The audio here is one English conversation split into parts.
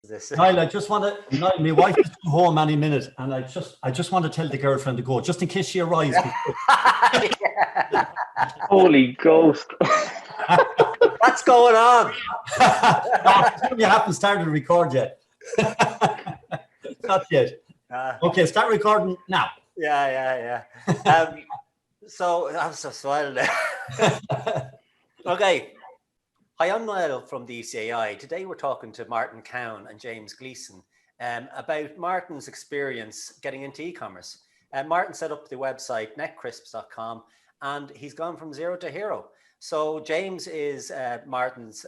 this? Niall, I just want to. Niall, my wife is home any minute, and I just want to tell the girlfriend to go, just in case she arrives. Holy ghost! What's going on? No, you haven't started to record yet. Not yet. Okay, start recording now. Yeah. So I'm so swelled there. Okay. Hi, I'm Niall from the ECAI. Today we're talking to Martin Cowen and James Gleeson about Martin's experience getting into e-commerce. Martin set up the website netcrisp.com and he's gone from zero to hero. So James is Martin's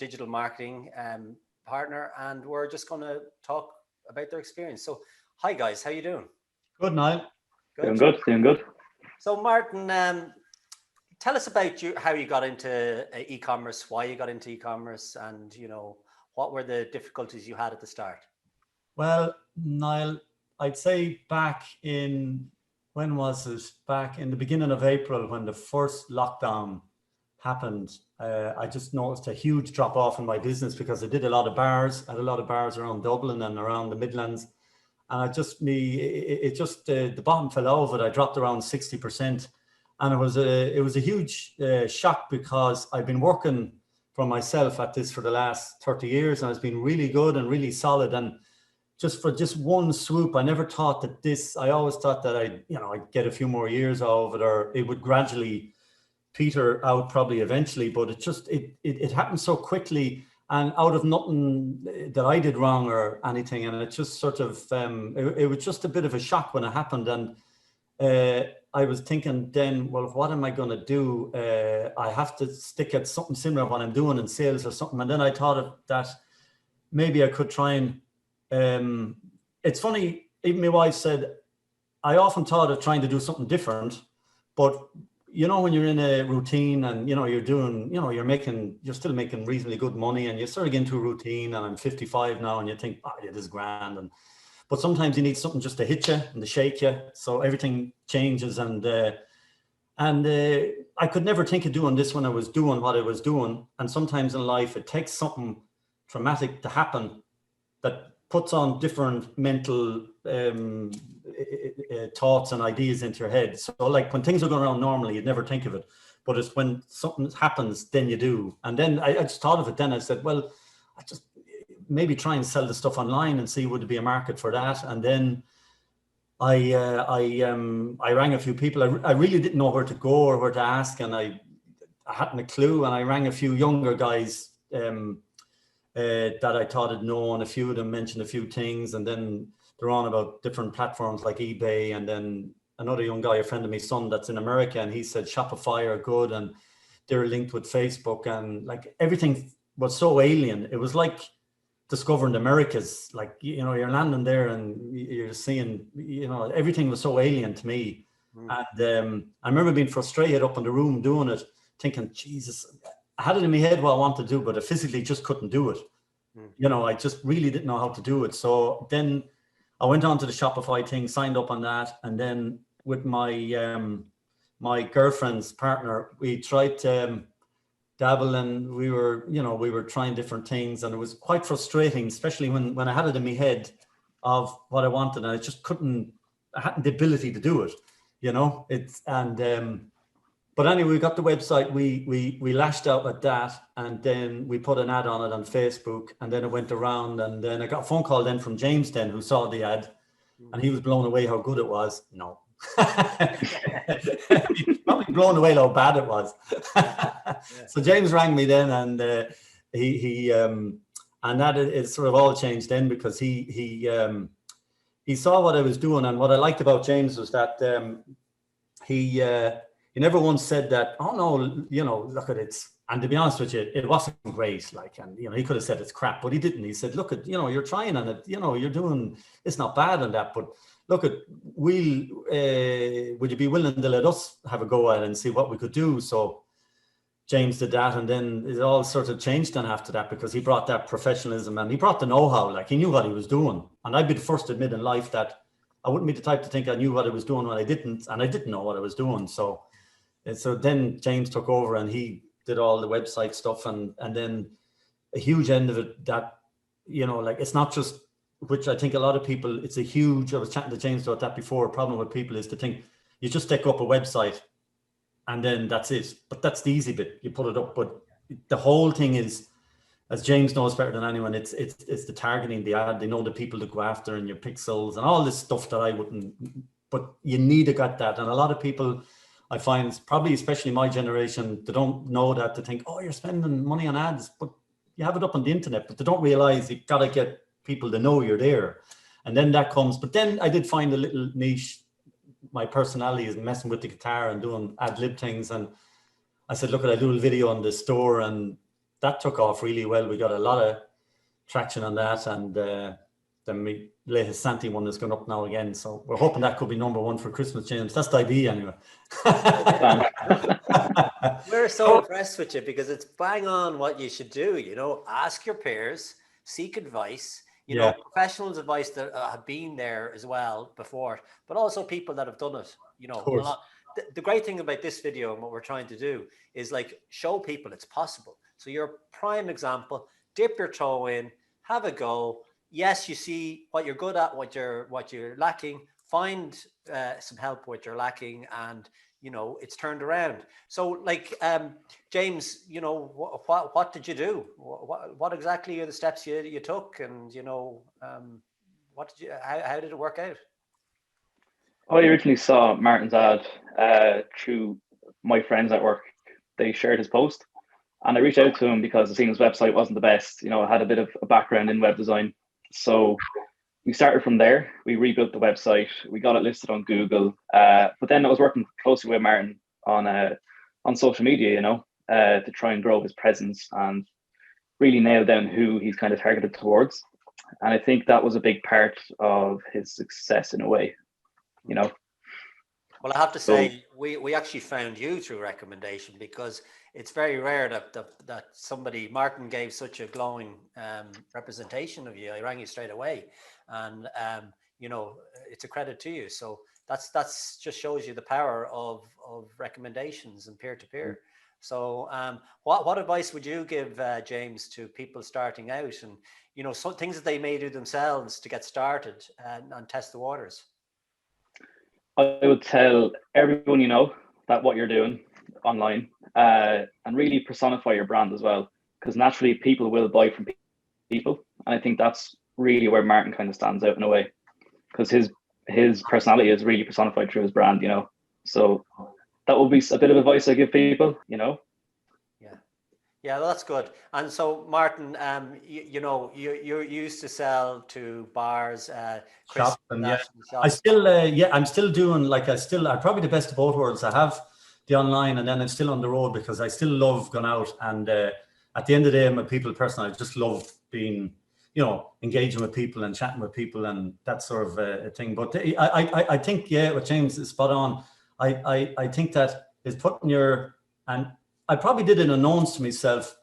digital marketing partner, and we're just going to talk about their experience. So hi guys, how you doing? Good, Niall. Doing good. So Martin, tell us about how you got into e-commerce, why you got into e-commerce, and what were the difficulties you had at the start? Well, Niall, I'd say back in back in the beginning of April, when the first lockdown happened, I just noticed a huge drop off in my business because I did a lot of bars. I had a lot of bars around Dublin and around the Midlands, and the bottom fell out of it. I dropped around 60%, and it was a huge shock because I've been working for myself at this for the last 30 years, and it's been really good and really solid. And just one swoop, I never thought that I always thought that I'd get a few more years out of it, or it would gradually peter out probably eventually, but it happened so quickly and out of nothing that I did wrong or anything. And it just sort of, it was just a bit of a shock when it happened. And I was thinking then, well, what am I going to do? I have to stick at something similar to what I'm doing in sales or something. And then I thought that maybe I could try and, it's funny, even my wife said, I often thought of trying to do something different, but when you're in a routine and, you're doing, you're still making reasonably good money, and you sort of get into a routine, and I'm 55 now, and you think, oh yeah, this is grand. But sometimes you need something just to hit you and to shake you. So everything changes. And I could never think of doing this when I was doing what I was doing. And sometimes in life, it takes something traumatic to happen that puts on different mental thoughts and ideas into your head. So like when things are going around normally, you'd never think of it, but it's when something happens, then you do. And then I just thought of it. Then I said, well, I just maybe try and sell the stuff online and see would there be a market for that. And then I rang a few people. I really didn't know where to go or where to ask, and I hadn't a clue. And I rang a few younger guys that I thought had known. A few of them mentioned a few things, and then they're on about different platforms like eBay. And then another young guy, a friend of my son that's in America, and he said Shopify are good, and they're linked with Facebook, and like everything was so alien. It was like discovering the Americas. Like, you're landing there and you're seeing, everything was so alien to me. And I remember being frustrated up in the room doing it, thinking, Jesus, I had it in my head what I wanted to do, but I physically just couldn't do it. I just really didn't know how to do it. So then I went on to the Shopify thing, signed up on that. And then with my my girlfriend's partner, we tried to dabble, and we were trying different things. And it was quite frustrating, especially when I had it in my head of what I wanted. And I just I hadn't the ability to do it, but anyway, we got the website, we lashed out at that, and then we put an ad on it on Facebook, and then it went around, and then I got a phone call then from James then, who saw the ad, and he was blown away how good it was. No. Probably blown away how bad it was. So James rang me then, and and that it sort of all changed then, because he saw what I was doing. And what I liked about James was that he never once said that, oh no, look at it. And to be honest with you, it wasn't great. Like, and he could have said it's crap, but he didn't. He said, look at, you're trying, and it, you're doing, it's not bad and that, but look at, would you be willing to let us have a go at it and see what we could do? So James did that, and then it all sort of changed then after that, because he brought that professionalism and he brought the know-how. Like, he knew what he was doing. And I'd be the first to admit in life that I wouldn't be the type to think I knew what I was doing when I didn't, and I didn't know what I was doing. So then James took over, and he did all the website stuff, and then a huge end of it that you know, like it's not just, which I think a lot of people, it's a huge, I was chatting to James about that before, a problem with people is to think you just take up a website and then that's it. But that's the easy bit, you put it up. But the whole thing is, as James knows better than anyone, it's the targeting, the ad, they know the people to go after and your pixels and all this stuff that I wouldn't, but you need to get that. And a lot of people, I find, probably especially my generation, they don't know that. They think, oh, you're spending money on ads, but you have it up on the internet, but they don't realize you've got to get people to know you're there. And then that comes, but then I did find a little niche. My personality is messing with the guitar and doing ad lib things. And I said, look, I do a video on the store, and that took off really well. We got a lot of traction on that. And then we latest Santi one that's going up now again. So we're hoping that could be #1 for Christmas, James. That's the idea anyway. We're so impressed with you because it's bang on what you should do. You know, ask your peers, seek advice, you know, professionals' advice that have been there as well before, but also people that have done it, you know. A lot. The great thing about this video and what we're trying to do is like show people it's possible. So you're a prime example. Dip your toe in, have a go. Yes, you see what you're good at, what you're lacking. Find some help what you're lacking, and you know it's turned around. So, like James, you know what did you do? What exactly are the steps you took, and you know what did you? How did it work out? I originally saw Martin's ad through my friends at work. They shared his post, and I reached out to him because I seen his website wasn't the best. You know, I had a bit of a background in web design. So we started from there. We rebuilt the website. We got it listed on Google. But then I was working closely with Martin on social media, you know, to try and grow his presence and really nail down who he's kind of targeted towards. And I think that was a big part of his success in a way, you know. Well, I have to say, we actually found you through recommendation, because it's very rare that somebody, Martin gave such a glowing representation of you. I rang you straight away, and you know, it's a credit to you. So that's just shows you the power of recommendations and peer-to-peer. So what advice would you give, James, to people starting out, and you know, some things that they may do themselves to get started and test the waters? I would tell everyone you know that what you're doing online, and really personify your brand as well, because naturally people will buy from people, and I think that's really where Martin kind of stands out in a way, because his personality is really personified through his brand, you know. So that would be a bit of advice I give people, you know. Yeah, well, that's good. And so, Martin, you know, you used to sell to bars, shops, and shops. I still, I'm still doing, I'm probably the best of both worlds. I have the online, and then I'm still on the road, because I still love going out. And at the end of the day, I'm a people person. I just love being, you know, engaging with people and chatting with people and that sort of a thing. But I think, what James is spot on. I think that is putting and I probably did it unknowns to myself,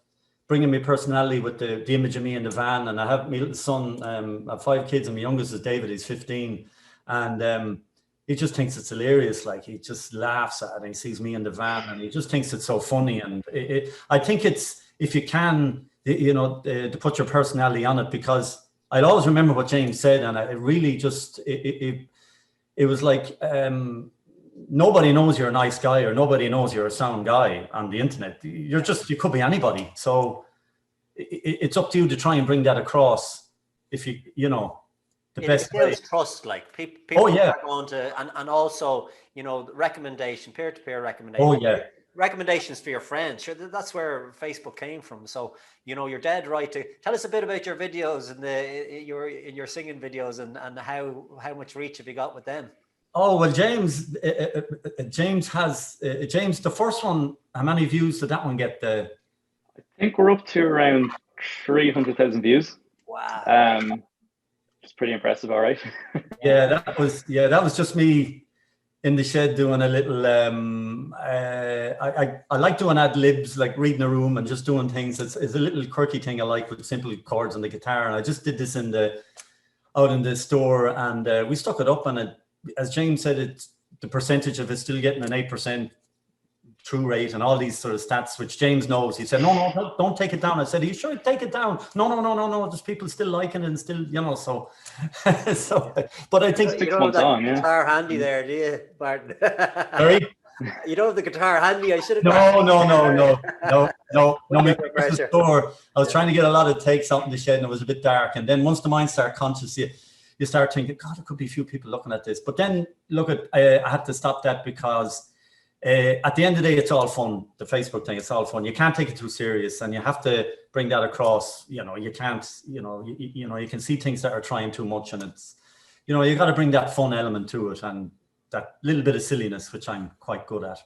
bringing my personality with the image of me in the van. And I have my little son, I have 5 kids, and my youngest is David, he's 15. And he just thinks it's hilarious. Like, he just laughs at it, and he sees me in the van, and he just thinks it's so funny. And I think it's, if you can, you know, to put your personality on it, because I'll always remember what James said. And it really just, it was like, nobody knows you're a nice guy, or nobody knows you're a sound guy on the internet. You could be anybody. So it's up to you to try and bring that across. If you know, the best way. It builds trust, like people are going to, and also, you know, peer-to-peer recommendation. Oh yeah. Recommendations for your friends. Sure, that's where Facebook came from. So, you know, you're dead right to tell us a bit about your videos and your singing videos, and how much reach have you got with them? Oh, well, James has, the first one, how many views did that one get? I think we're up to around 300,000 views. Wow. It's pretty impressive, all right. that was just me in the shed doing a little, I like doing ad libs, like reading a room and just doing things. It's a little quirky thing I like, with simple chords on the guitar. And I just did this out in the store, and we stuck it up, and as James said, the percentage of it still getting an 8% true rate and all these sort of stats, which James knows. He said, no, don't take it down. I said, are you sure? Take it down. No. There's people still liking it and still, you know, so. But I think you don't have that guitar handy there, do you, Martin? Sorry? You don't have the guitar handy. I should have. No. Store. I was trying to get a lot of takes out in the shed and it was a bit dark. And then once the mind starts conscious, you start thinking, God, there could be a few people looking at this. But then I had to stop that because at the end of the day, it's all fun. The Facebook thing, it's all fun. You can't take it too serious, and you have to bring that across. You know, you can't. You know, you can see things that are trying too much, and it's, you know, you got to bring that fun element to it and that little bit of silliness, which I'm quite good at.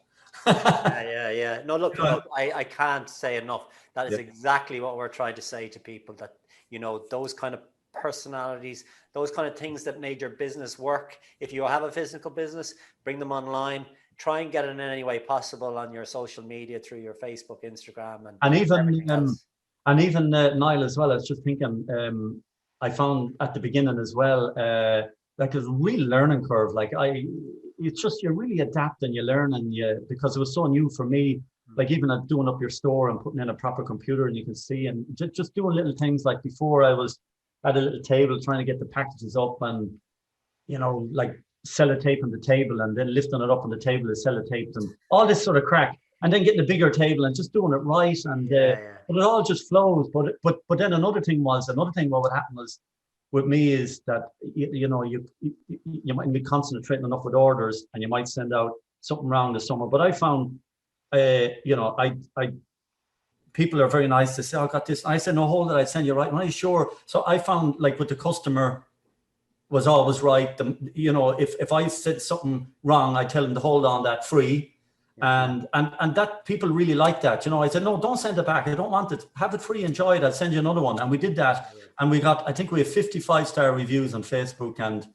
Yeah. No, look, I can't say enough. That is exactly what we're trying to say to people. That, you know, those kind of personalities, those kind of things that made your business work. If you have a physical business, bring them online. Try and get it in any way possible on your social media through your Facebook, Instagram, and even Niall as well. I was just thinking, I found at the beginning as well, like there's a real learning curve. Like it's just, you really adapt and you learn, and because it was so new for me. Like even at doing up your store and putting in a proper computer and you can see, and just doing little things. Like before, I was at a little table trying to get the packages up, and, you know, like sellotaping the table and then lifting it up on the table is sellotaped and all this sort of crack, and then getting a bigger table and just doing it right, and but it all just flows. But then another thing what would happen was with me is that you know, you might be concentrating enough with orders and you might send out something around the summer. But I found you know, I people are very nice to say, I got this. I said, no, hold it, I send you right. Are you sure? So I found, like, with the customer was always right. You know, if I said something wrong, I tell them to hold on that free. And that people really like that. You know, I said, no, don't send it back. I don't want it. Have it free, enjoy it. I'll send you another one. And we did that. And we got, I think we have 55-star reviews on Facebook, and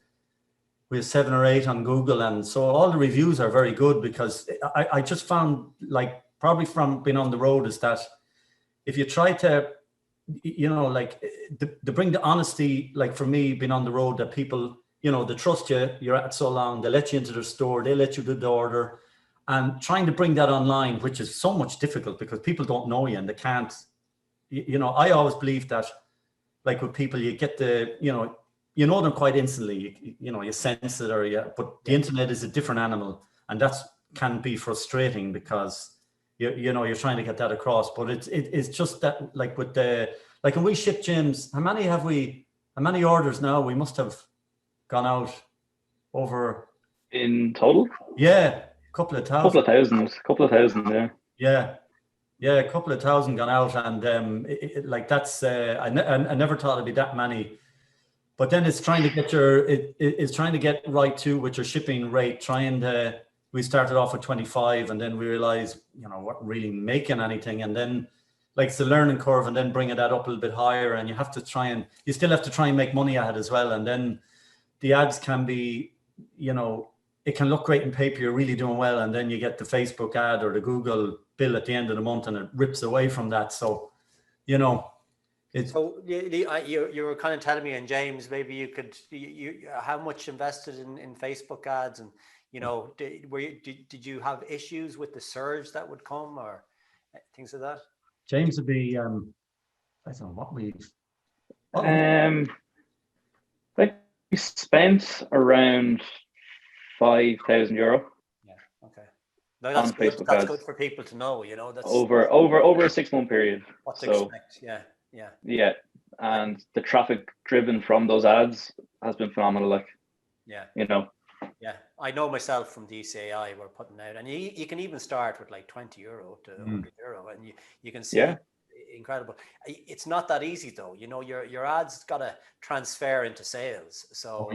we have 7 or 8 on Google. And so all the reviews are very good, because I just found, like, probably from being on the road, is that if you try to, you know, like to bring the honesty, like for me being on the road, that people, you know, they trust you, you're at so long, they let you into their store, they let you do the order, and trying to bring that online, which is so much difficult because people don't know you and they can't, you know, I always believe that, like with people, you get the, you know them quite instantly, you know, you sense it, but the internet is a different animal, and that's can be frustrating because you know, you're trying to get that across. But it's just that, like with the, like when we ship, James, how many orders now? We must have gone out over in total. Yeah, couple of thousand, yeah. Yeah, a couple of thousand gone out, and like that's I never thought it'd be that many. But then it's trying to get it's trying to get right too with your shipping rate. We started off with 25, and then we realized, you know, we're really making anything, and then like it's the learning curve, and then bringing that up a little bit higher, and you still have to try and make money at it as well. And then the ads can be, you know, it can look great in paper, you're really doing well, and then you get the Facebook ad or the Google bill at the end of the month, and it rips away from that. So, you know, it's. So you were kind of telling me, and James, maybe you could, how much invested in Facebook ads, and, you know, did you have issues with the surge that would come or things like that? James would be, I don't know what we. Like we spent around €5,000. Yeah. Okay. No, that's good. That's good for people to know. You know, that's over a 6-month period. What to expect? Yeah. Yeah, and the traffic driven from those ads has been phenomenal. Like, you know. Yeah, I know myself from DCAI, we're putting out, and you can even start with like €20 to €100, and you can see incredible. It's not that easy though. You know, your ads got to transfer into sales. So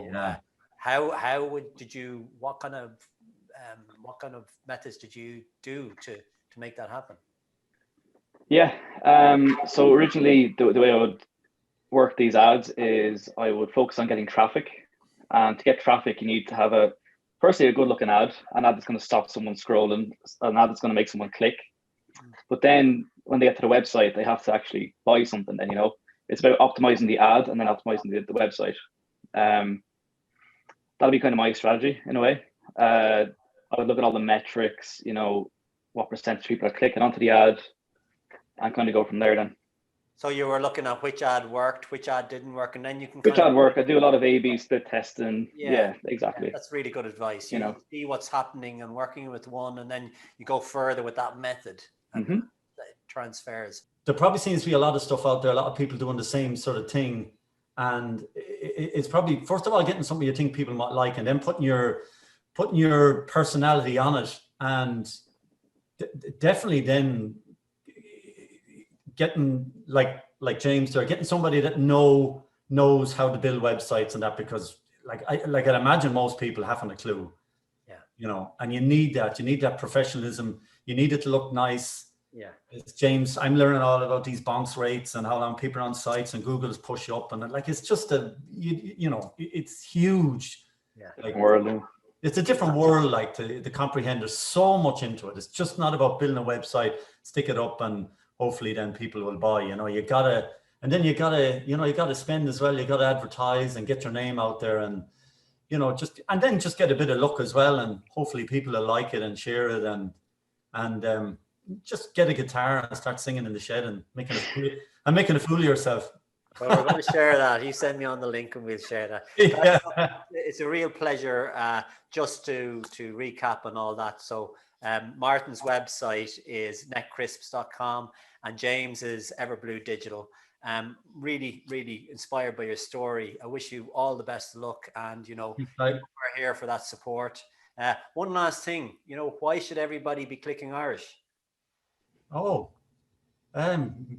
what kind of methods did you do to make that happen? Yeah. So originally the way I would work these ads is I would focus on getting traffic. And to get traffic, you need to have firstly a good looking ad, an ad that's going to stop someone scrolling, an ad that's going to make someone click. But then when they get to the website, they have to actually buy something. Then, you know, it's about optimizing the ad and then optimizing the website. That'll be kind of my strategy in a way. I would look at all the metrics, you know, what percentage of people are clicking onto the ad, and kind of go from there then. So you were looking at which ad worked, which ad didn't work, and then you can Which ad work? I do a lot of A/B split testing. Yeah, exactly. Yeah, that's really good advice. You know, see what's happening and working with one, and then you go further with that method, and it transfers. There probably seems to be a lot of stuff out there, a lot of people doing the same sort of thing. And it's probably, first of all, getting something you think people might like, and then putting your personality on it, and definitely then getting like James there, getting somebody that knows how to build websites and that, because I'd imagine most people haven't a clue. Yeah. You know, and you need that professionalism. You need it to look nice. Yeah. It's James, I'm learning all about these bounce rates and how long people are on sites, and Google's push up, and it's just you know, it's huge. Yeah. Like world. It's a different world, like to comprehend. There's so much into it. It's just not about building a website, stick it up, and hopefully then people will buy. You know, you gotta spend as well. You gotta advertise and get your name out there, and you know, just get a bit of luck as well, and hopefully people will like it and share it, and just get a guitar and start singing in the shed and making a fool of yourself. Well, we're going to share that. You send me on the link and we'll share that. Yeah. It's a real pleasure just to recap on all that. So Martin's website is netcrisp.com and James is Everblue Digital. Really, really inspired by your story. I wish you all the best of luck, and you know, we're here for that support. One last thing, you know, why should everybody be clicking Irish?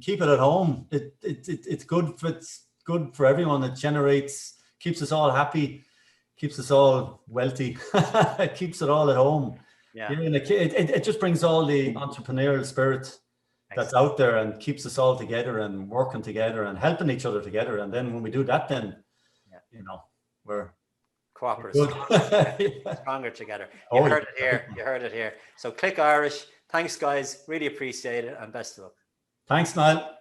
Keep it at home. It's good for everyone. It keeps us all happy, keeps us all wealthy. It keeps it all at home. Yeah. It just brings all the entrepreneurial spirit that's out there and keeps us all together and working together and helping each other together. And then when we do that, then you know, we're cooperative, stronger together. You heard it here. So click Irish. Thanks, guys. Really appreciate it, and best of luck. Thanks, Niall.